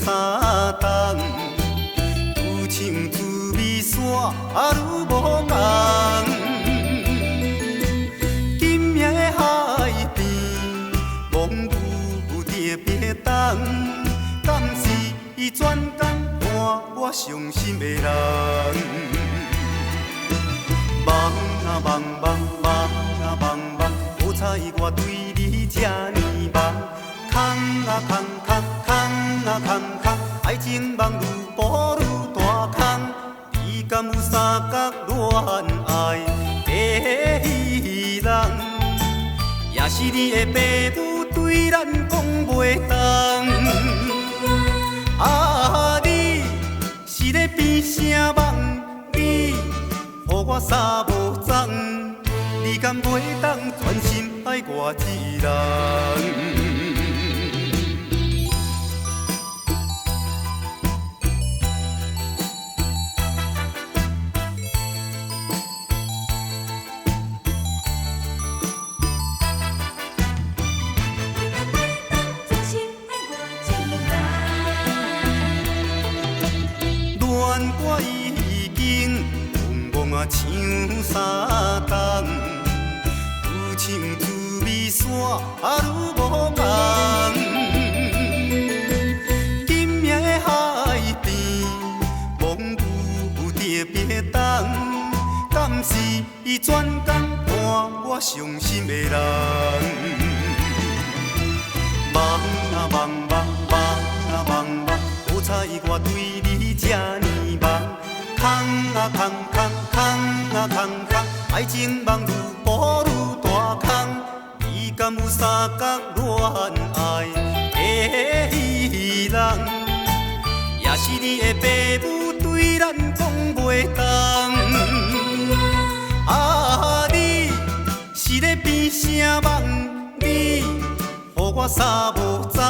冬，愈唱滋味线愈无同。今夜的海边，蒙雾特别重，敢是伊专工伴我伤心的人？梦啊梦梦梦啊梦梦，好彩我对你这呢梦。空啊空空空啊空空，爱情梦愈步愈大空。你敢有三角恋爱的戏人？也是你的爸母对咱讲袂动。啊，你是咧变啥梦？你予我三无踪，你敢袂当专心爱我一人？恋歌已经蒙蒙啊唱三冬，愈唱滋味线愈无同。今夜的海边，蒙雾特别重，敢是伊专工伴我伤心的人？梦啊梦梦梦啊梦梦，好彩我对你这呢梦。空啊空空空啊空空，爱情梦愈步愈大空。你敢有三角恋爱的戏人？也是你的爸母对咱讲袂动。啊，你是咧变啥梦？你予我三无踪，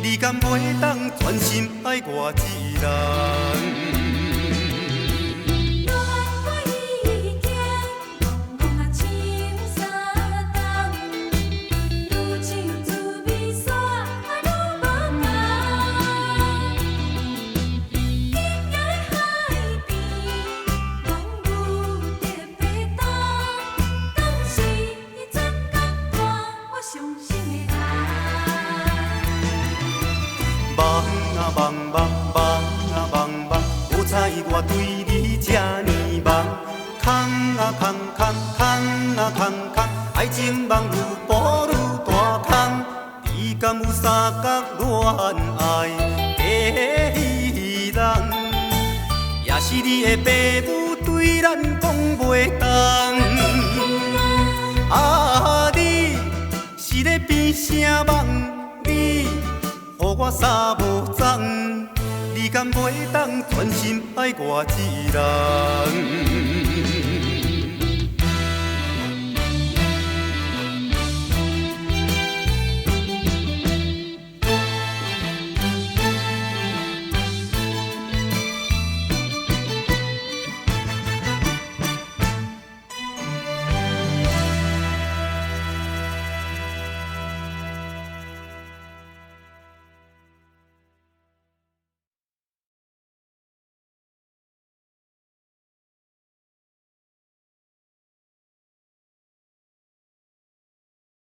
你敢袂当专心爱我一人？梦啊梦梦梦啊梦梦，好彩我对你这呢梦。空啊空空空啊空空，爱情梦愈步愈大空。你敢有三角恋爱的戏人？也是你的爸母对咱讲袂动。啊，你是咧变啥梦？你予我三无踪，你敢袂当专心爱我一人？